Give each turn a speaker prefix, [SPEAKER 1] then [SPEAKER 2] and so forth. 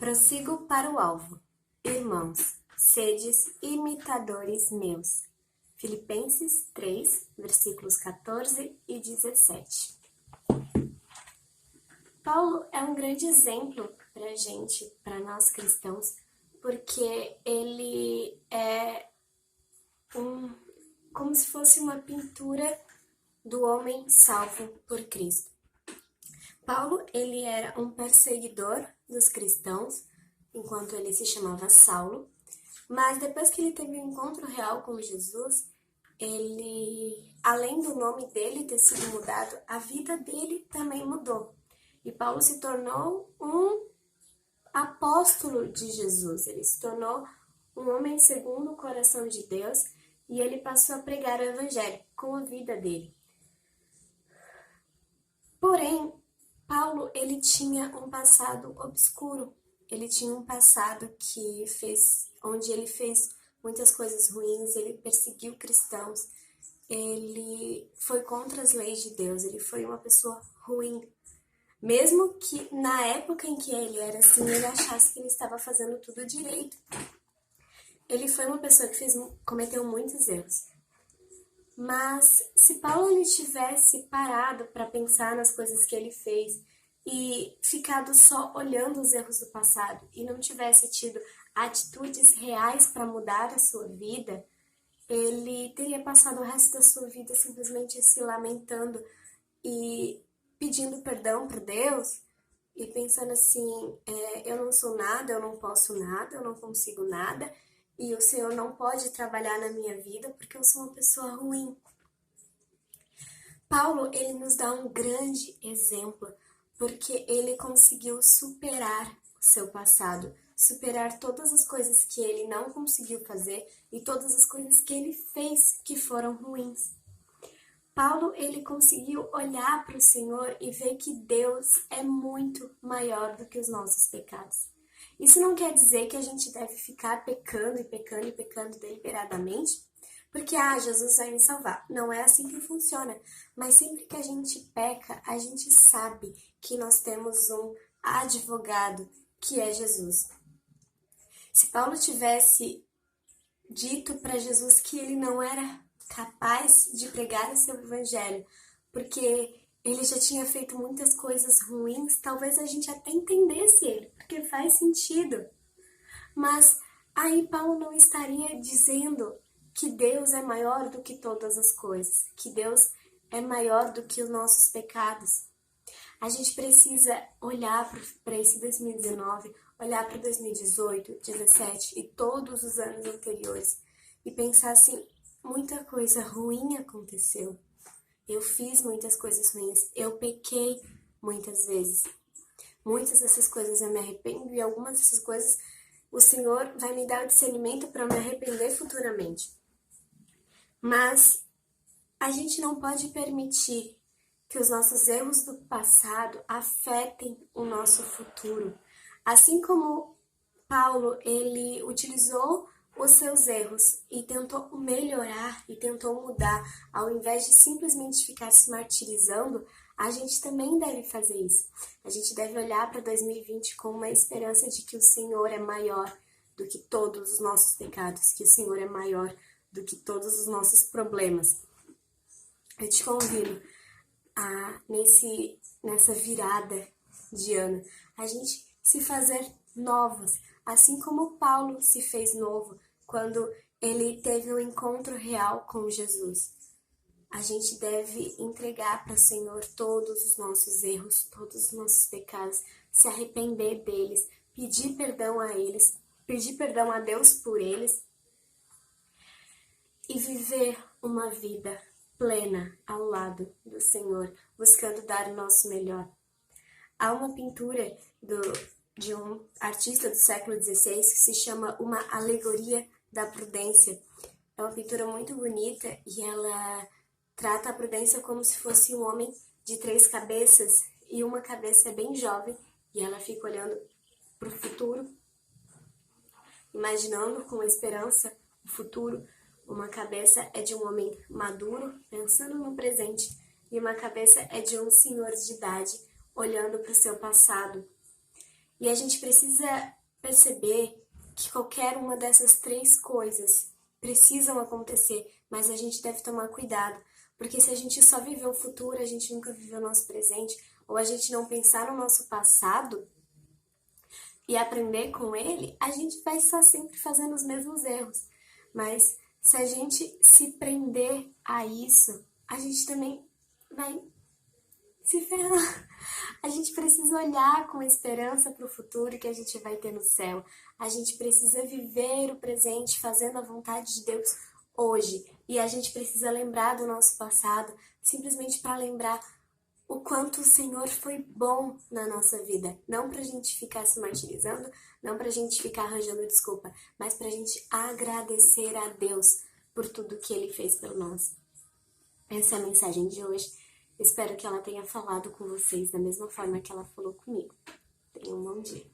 [SPEAKER 1] Prossigo para o alvo. Irmãos, sedes imitadores meus. Filipenses 3, versículos 14 e 17. Paulo é um grande exemplo para a gente, para nós cristãos, porque ele é como se fosse uma pintura do homem salvo por Cristo. Paulo, ele era um perseguidor dos cristãos, enquanto ele se chamava Saulo, mas depois que ele teve um encontro real com Jesus, ele, além do nome dele ter sido mudado, a vida dele também mudou. E Paulo se tornou um apóstolo de Jesus, ele se tornou um homem segundo o coração de Deus e ele passou a pregar o evangelho com a vida dele. Porém, Paulo, ele tinha um passado obscuro, ele tinha um passado onde ele fez muitas coisas ruins, ele perseguiu cristãos, ele foi contra as leis de Deus, ele foi uma pessoa ruim. Mesmo que na época em que ele era assim, ele achasse que ele estava fazendo tudo direito. Ele foi uma pessoa que cometeu muitos erros. Mas se Paulo ele tivesse parado para pensar nas coisas que ele fez e ficado só olhando os erros do passado e não tivesse tido atitudes reais para mudar a sua vida, ele teria passado o resto da sua vida simplesmente se lamentando e pedindo perdão para Deus e pensando assim, eu não sou nada, eu não posso nada, eu não consigo nada e o Senhor não pode trabalhar na minha vida porque eu sou uma pessoa ruim. Paulo, ele nos dá um grande exemplo porque ele conseguiu superar o seu passado, superar todas as coisas que ele não conseguiu fazer e todas as coisas que ele fez que foram ruins. Paulo, ele conseguiu olhar para o Senhor e ver que Deus é muito maior do que os nossos pecados. Isso não quer dizer que a gente deve ficar pecando e pecando e pecando deliberadamente, porque, Jesus vai me salvar. Não é assim que funciona. Mas sempre que a gente peca, a gente sabe que nós temos um advogado, que é Jesus. Se Paulo tivesse dito para Jesus que ele não era capaz de pregar o seu evangelho, porque ele já tinha feito muitas coisas ruins, talvez a gente até entendesse ele, porque faz sentido. Mas aí Paulo não estaria dizendo que Deus é maior do que todas as coisas, que Deus é maior do que os nossos pecados. A gente precisa olhar para esse 2019, olhar para 2018, 2017 e todos os anos anteriores e pensar assim, muita coisa ruim aconteceu. Eu fiz muitas coisas ruins, eu pequei muitas vezes. Muitas dessas coisas eu me arrependo e algumas dessas coisas o Senhor vai me dar o discernimento para me arrepender futuramente. Mas a gente não pode permitir que os nossos erros do passado afetem o nosso futuro. Assim como Paulo, ele utilizou os seus erros e tentou melhorar e tentou mudar, ao invés de simplesmente ficar se martirizando, a gente também deve fazer isso. A gente deve olhar para 2020 com uma esperança de que o Senhor é maior do que todos os nossos pecados, que o Senhor é maior do que todos os nossos problemas. Eu te convido nessa virada de ano, a gente se fazer novos, assim como Paulo se fez novo quando ele teve um encontro real com Jesus. A gente deve entregar para o Senhor todos os nossos erros, todos os nossos pecados, se arrepender deles, pedir perdão a eles, pedir perdão a Deus por eles e viver uma vida plena ao lado do Senhor, buscando dar o nosso melhor. Há uma pintura de um artista do século XVI que se chama Uma Alegoria da Prudência. É uma pintura muito bonita e ela trata a prudência como se fosse um homem de 3 cabeças e uma cabeça é bem jovem e ela fica olhando para o futuro, imaginando com esperança o futuro. Uma cabeça é de um homem maduro, pensando no presente, e uma cabeça é de um senhor de idade, olhando para o seu passado. E a gente precisa perceber que qualquer uma dessas três coisas precisam acontecer, mas a gente deve tomar cuidado, porque se a gente só viver o futuro, a gente nunca viveu o nosso presente, ou a gente não pensar no nosso passado e aprender com ele, a gente vai estar sempre fazendo os mesmos erros. Mas se a gente se prender a isso, a gente também vai se ferrar. A gente precisa olhar com esperança para o futuro que a gente vai ter no céu. A gente precisa viver o presente fazendo a vontade de Deus hoje. E a gente precisa lembrar do nosso passado, simplesmente para lembrar o quanto o Senhor foi bom na nossa vida. Não para a gente ficar se martirizando, não para a gente ficar arranjando desculpa, mas para a gente agradecer a Deus por tudo que Ele fez por nós. Essa é a mensagem de hoje. Espero que ela tenha falado com vocês da mesma forma que ela falou comigo. Tenham um bom dia.